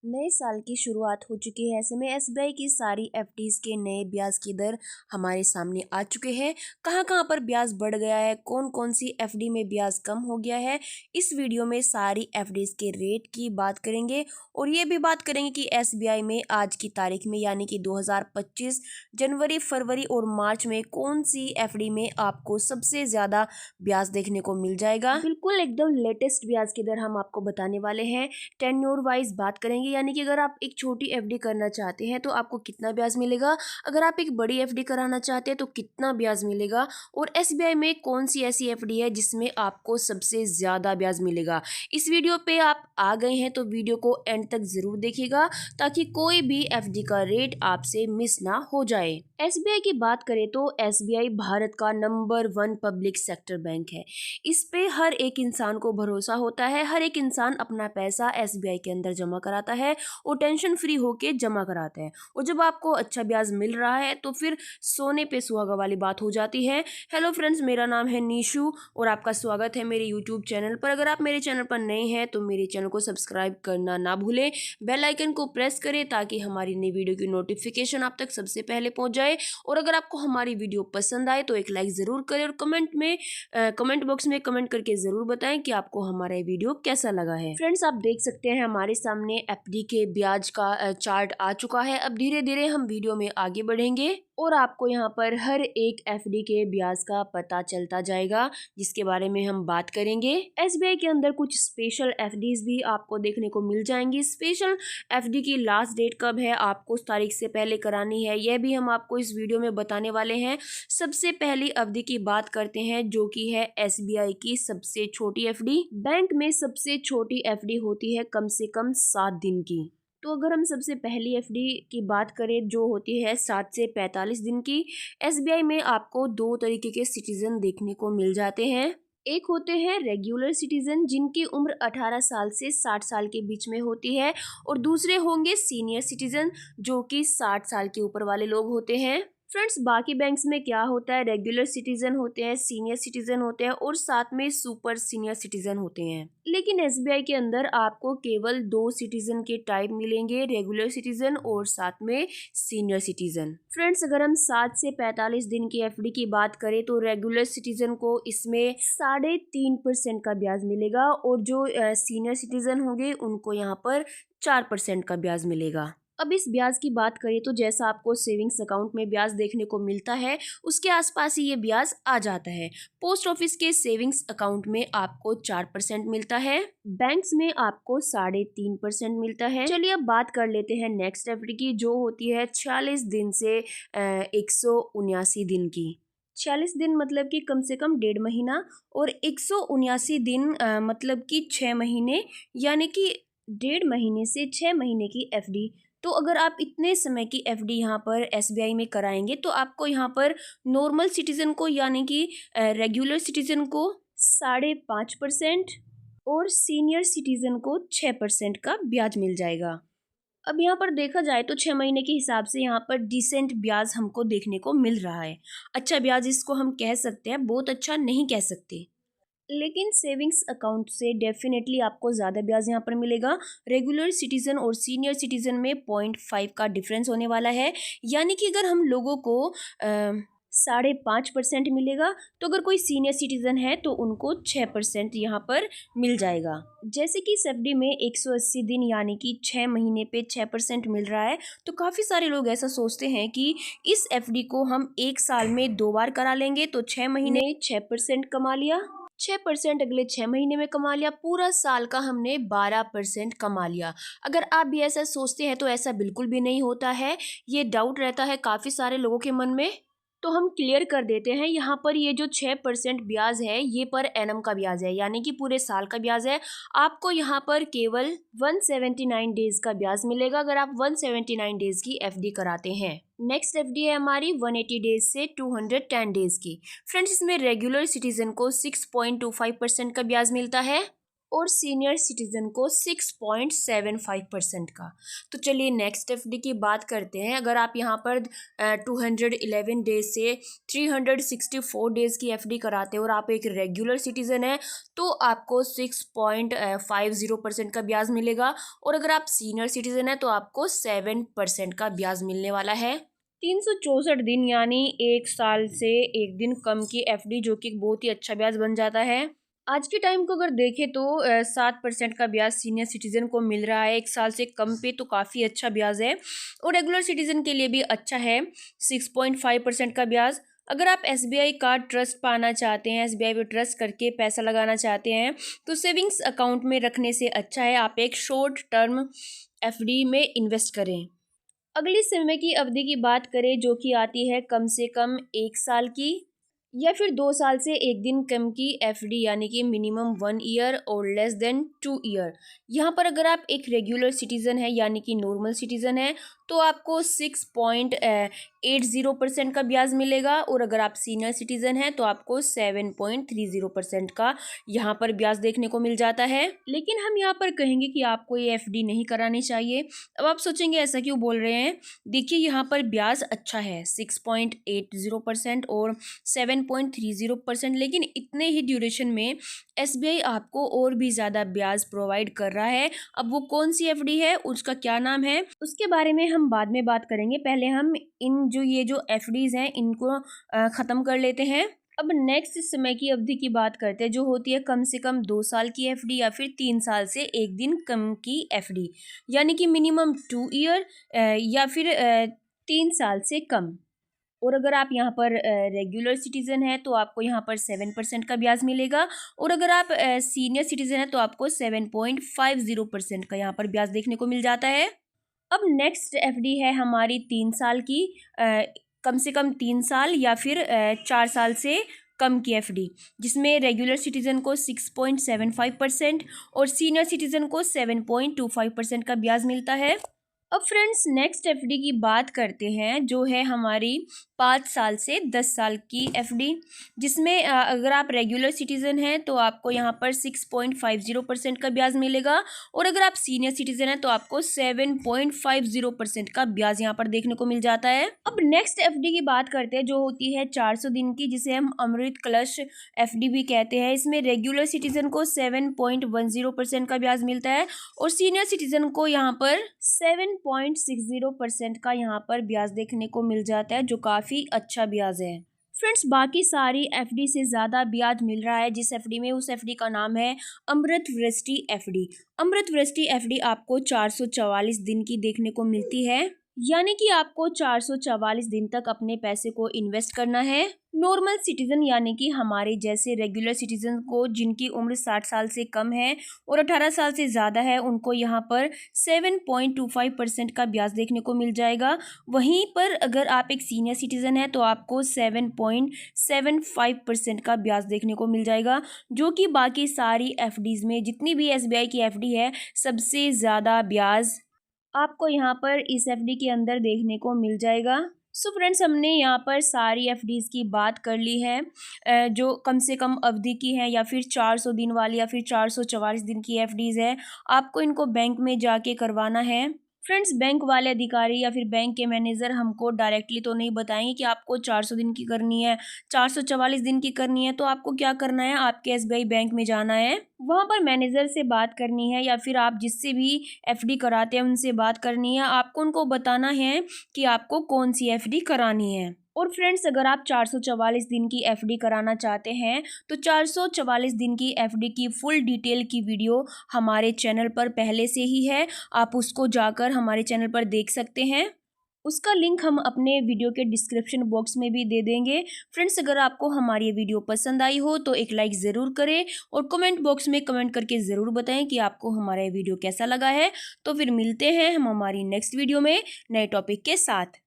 नए साल की शुरुआत हो चुकी है। ऐसे में एसबीआई की सारी एफडीज के नए ब्याज की दर हमारे सामने आ चुके हैं। कहाँ कहाँ पर ब्याज बढ़ गया है, कौन कौन सी एफडी में ब्याज कम हो गया है, इस वीडियो में सारी एफडीज के रेट की बात करेंगे और ये भी बात करेंगे कि एसबीआई में आज की तारीख में यानी कि 2025 जनवरी, फरवरी और मार्च में कौन सी एफडी में आपको सबसे ज़्यादा ब्याज देखने को मिल जाएगा। बिल्कुल एकदम लेटेस्ट ब्याज की दर हम आपको बताने वाले हैं। टेन्योर वाइज बात करेंगे, यानी कि अगर आप एक छोटी एफडी करना चाहते हैं तो आपको कितना ब्याज मिलेगा, अगर आप एक बड़ी एफडी कराना चाहते हैं तो कितना ब्याज मिलेगा, और एसबीआई में कौन सी ऐसी एफडी है जिसमें आपको सबसे ज़्यादा ब्याज मिलेगा। इस वीडियो पे आप आ गए हैं तो वीडियो को एंड तक ज़रूर देखिएगा ताकि कोई भी एफडी का रेट आपसे मिस ना हो जाए। एसबीआई की बात करें तो एसबीआई भारत का नंबर 1 पब्लिक सेक्टर बैंक है। इस पे हर एक इंसान को भरोसा होता है, हर एक इंसान अपना पैसा एसबीआई के अंदर जमा कराता है और टेंशन फ्री होके जमा कराता है, और जब आपको अच्छा ब्याज मिल रहा है तो फिर सोने पे सुहागा वाली बात हो जाती है। हेलो फ्रेंड्स, मेरा नाम है नीशू और आपका स्वागत है मेरे यूट्यूब चैनल पर। अगर आप मेरे चैनल पर नए हैं तो मेरे चैनल को सब्सक्राइब करना ना भूलें, बेल आइकन को प्रेस करें ताकि हमारी नई वीडियो की नोटिफिकेशन आप तक सबसे पहले पहुंच जाए। और अगर आपको हमारी वीडियो पसंद आए तो एक लाइक ज़रूर करें और कमेंट बॉक्स में कमेंट करके ज़रूर बताएं कि आपको हमारा ये वीडियो कैसा लगा है। फ्रेंड्स, आप देख सकते हैं हमारे सामने एफडी के ब्याज का चार्ट आ चुका है। अब धीरे धीरे हम वीडियो में आगे बढ़ेंगे और आपको यहाँ पर हर एक एफडी के ब्याज का पता चलता जाएगा जिसके बारे में हम बात करेंगे। एसबीआई के अंदर कुछ स्पेशल एफडीज भी आपको देखने को मिल जाएंगी। स्पेशल एफडी की लास्ट डेट कब है, आपको उस तारीख से पहले करानी है, यह भी हम आपको इस वीडियो में बताने वाले हैं। सबसे पहली अवधि की बात करते हैं जो कि है एसबीआई की सबसे छोटी एफडी। बैंक में सबसे छोटी एफडी होती है कम से कम 7 दिन की। तो अगर हम सबसे पहली एफडी की बात करें जो होती है 7 से 45 दिन की, एसबीआई में आपको दो तरीके के सिटीजन देखने को मिल जाते हैं। एक होते हैं रेगुलर सिटीजन जिनकी उम्र 18 साल से 60 साल के बीच में होती है, और दूसरे होंगे सीनियर सिटीजन जो कि 60 साल के ऊपर वाले लोग होते हैं। फ्रेंड्स, बाकी बैंक्स में क्या होता है, रेगुलर सिटीजन होते हैं, सीनियर सिटीजन होते हैं और साथ में सुपर सीनियर सिटीजन होते हैं। लेकिन एसबीआई के अंदर आपको केवल दो सिटीजन के टाइप मिलेंगे, रेगुलर सिटीजन और साथ में सीनियर सिटीजन। फ्रेंड्स, अगर हम 7 से 45 दिन की एफडी की बात करें तो रेगुलर सिटीजन को इसमें 3.5% का ब्याज मिलेगा, और जो सीनियर सिटीजन होंगे उनको यहाँ पर 4% का ब्याज मिलेगा। अब इस ब्याज की बात करें तो जैसा आपको सेविंग्स अकाउंट में ब्याज देखने को मिलता है उसके आसपास ही ये ब्याज आ जाता है। पोस्ट ऑफिस के सेविंग्स अकाउंट में आपको 4% मिलता है, बैंक्स में आपको 3.5% मिलता है। चलिए अब बात कर लेते हैं नेक्स्ट एफडी की जो होती है 46 दिन से 179 दिन की। 46 दिन मतलब कि कम से कम 1.5 महीना, और 179 दिन मतलब कि 6 महीने, यानी कि 1.5 महीने से 6 महीने की एफडी। तो अगर आप इतने समय की एफडी यहाँ पर एसबीआई में कराएंगे तो आपको यहाँ पर नॉर्मल सिटीजन को यानी कि रेगुलर सिटीजन को 5.5% और सीनियर सिटीजन को 6% का ब्याज मिल जाएगा। अब यहाँ पर देखा जाए तो 6 महीने के हिसाब से यहाँ पर डिसेंट ब्याज हमको देखने को मिल रहा है। अच्छा ब्याज इसको हम कह सकते हैं, बहुत अच्छा नहीं कह सकते, लेकिन सेविंग्स अकाउंट से डेफिनेटली आपको ज़्यादा ब्याज यहाँ पर मिलेगा। रेगुलर सिटीजन और सीनियर सिटीजन में 0.5 का डिफरेंस होने वाला है, यानी कि अगर हम लोगों को 5.5% मिलेगा तो अगर कोई सीनियर सिटीजन है तो उनको 6% यहाँ पर मिल जाएगा। जैसे कि इस एफडी में 180 दिन यानी कि 6 महीने पे 6% मिल रहा है, तो काफ़ी सारे लोग ऐसा सोचते हैं कि इस एफडी को हम एक साल में 2 बार करा लेंगे तो 6 महीने 6% कमा लिया, 6% अगले 6 महीने में कमा लिया, पूरा साल का हमने 12% कमा लिया। अगर आप भी ऐसा सोचते हैं तो ऐसा बिल्कुल भी नहीं होता है, ये डाउट रहता है काफ़ी सारे लोगों के मन में। तो हम क्लियर कर देते हैं, यहाँ पर ये जो 6% ब्याज है ये पर एनम का ब्याज है, यानी कि पूरे साल का ब्याज है। आपको यहाँ पर केवल 179 डेज का ब्याज मिलेगा अगर आप 179 डेज की एफडी कराते हैं। नेक्स्ट एफडी है हमारी 180 डेज से 210 डेज की। फ्रेंड्स, इसमें रेगुलर सिटीजन को 6.25% का ब्याज मिलता है, और सीनियर सिटीजन को 6.75% का। तो चलिए नेक्स्ट एफडी की बात करते हैं। अगर आप यहाँ पर 211 डेज से 364 डेज की एफडी कराते हो और आप एक रेगुलर सिटीजन है तो आपको 6.50% का ब्याज मिलेगा, और अगर आप सीनियर सिटीजन है तो आपको 7% का ब्याज मिलने वाला है। 364 दिन यानी एक साल से एक दिन कम की एफडी, जो कि बहुत ही अच्छा ब्याज बन जाता है। आज के टाइम को अगर देखें तो 7% का ब्याज सीनियर सिटीजन को मिल रहा है एक साल से कम पे, तो काफ़ी अच्छा ब्याज है। और रेगुलर सिटीजन के लिए भी अच्छा है 6.5% का ब्याज। अगर आप एसबीआई का ट्रस्ट पाना चाहते हैं, एसबीआई पे ट्रस्ट करके पैसा लगाना चाहते हैं, तो सेविंग्स अकाउंट में रखने से अच्छा है आप एक शॉर्ट टर्म एफडी में इन्वेस्ट करें। अगली समय की अवधि की बात करें जो कि आती है कम से कम एक साल की या फिर 2 साल से एक दिन कम की एफडी, यानी कि मिनिमम 1 ईयर और लेस देन 2 ईयर। यहाँ पर अगर आप एक रेगुलर सिटीजन है यानी कि नॉर्मल सिटीजन है तो आपको 6.80% का ब्याज मिलेगा, और अगर आप सीनियर सिटीजन है तो आपको 7.30% का यहाँ पर ब्याज देखने को मिल जाता है। लेकिन हम यहाँ पर कहेंगे कि आपको ये एफडी नहीं करानी चाहिए। अब आप सोचेंगे ऐसा क्यों बोल रहे हैं। देखिए यहाँ पर ब्याज अच्छा है 6.80% और 7.30%, लेकिन इतने ही ड्यूरेशन में एसबीआई आपको और भी ज़्यादा ब्याज प्रोवाइड कर रहा है। अब वो कौन सी एफडी है, उसका क्या नाम है, उसके बारे में हम बाद में बात करेंगे। पहले हम ये जो एफडीज हैं इनको ख़त्म कर लेते हैं। अब नेक्स्ट समय की अवधि की बात करते हैं जो होती है कम से कम 2 साल की एफडी या फिर 3 साल से एक दिन कम की एफडी, यानी कि मिनिमम 2 ईयर या फिर 3 साल से कम। और अगर आप यहाँ पर रेगुलर सिटीज़न है तो आपको यहाँ पर 7% का ब्याज मिलेगा, और अगर आप सीनियर सिटीज़न है तो आपको 7.50% का यहाँ पर ब्याज देखने को मिल जाता है। अब नेक्स्ट एफडी है हमारी 3 साल की, कम से कम 3 साल या फिर 4 साल से कम की एफडी, जिसमें रेगुलर सिटीज़न को 6.75% और सीनियर सिटीज़न को 7.25% का ब्याज मिलता है। अब फ्रेंड्स नेक्स्ट एफडी की बात करते हैं जो है हमारी 5 साल से 10 साल की एफडी, जिसमें अगर आप रेगुलर सिटीज़न हैं तो आपको यहाँ पर 6.50% का ब्याज मिलेगा, और अगर आप सीनियर सिटीज़न हैं तो आपको 7.50% का ब्याज यहाँ पर देखने को मिल जाता है। अब नेक्स्ट एफडी की बात करते हैं जो होती है 400 दिन की, जिसे हम अमृत कलश एफडी भी कहते हैं। इसमें रेगुलर सिटीज़न को 7.10% का ब्याज मिलता है, और सीनियर सिटीज़न को यहाँ पर 7.60% का यहाँ पर ब्याज देखने को मिल जाता है, जो काफ़ी अच्छा ब्याज है। फ्रेंड्स बाकी सारी एफडी से ज़्यादा ब्याज मिल रहा है जिस एफडी में, उस एफडी का नाम है अमृत वृष्टि एफडी। अमृत वृष्टि एफडी आपको 444 दिन की देखने को मिलती है, यानी कि आपको 444 दिन तक अपने पैसे को इन्वेस्ट करना है। नॉर्मल सिटीजन यानी कि हमारे जैसे रेगुलर सिटीजन को जिनकी उम्र 60 साल से कम है और 18 साल से ज़्यादा है, उनको यहाँ पर 7.25% का ब्याज देखने को मिल जाएगा। वहीं पर अगर आप एक सीनियर सिटीज़न है तो आपको 7.75% का ब्याज देखने को मिल जाएगा, जो कि बाकी सारी एफडीज़ में जितनी भी एसबीआई की एफडी है सबसे ज़्यादा ब्याज आपको यहाँ पर इस एफडी के अंदर देखने को मिल जाएगा। सो फ्रेंड्स हमने यहाँ पर सारी एफडीज़ की बात कर ली है जो कम से कम अवधि की है या फिर 400 दिन वाली या फिर 444 दिन की एफडीज़ है। आपको इनको बैंक में जाके करवाना है। फ्रेंड्स बैंक वाले अधिकारी या फिर बैंक के मैनेजर हमको डायरेक्टली तो नहीं बताएंगे कि आपको 400 दिन की करनी है, 444 दिन की करनी है। तो आपको क्या करना है, आपके एसबीआई बैंक में जाना है, वहाँ पर मैनेजर से बात करनी है या फिर आप जिससे भी एफडी कराते हैं उनसे बात करनी है। आपको उनको बताना है कि आपको कौन सी एफडी करानी है। और फ्रेंड्स अगर आप 444 दिन की एफडी कराना चाहते हैं तो 444 दिन की एफडी की फुल डिटेल की वीडियो हमारे चैनल पर पहले से ही है, आप उसको जाकर हमारे चैनल पर देख सकते हैं। उसका लिंक हम अपने वीडियो के डिस्क्रिप्शन बॉक्स में भी दे देंगे। फ्रेंड्स अगर आपको हमारी ये वीडियो पसंद आई हो तो एक लाइक ज़रूर करें और कमेंट बॉक्स में कमेंट करके ज़रूर बताएं कि आपको हमारा ये वीडियो कैसा लगा है। तो फिर मिलते हैं हम हमारी नेक्स्ट वीडियो में नए टॉपिक के साथ।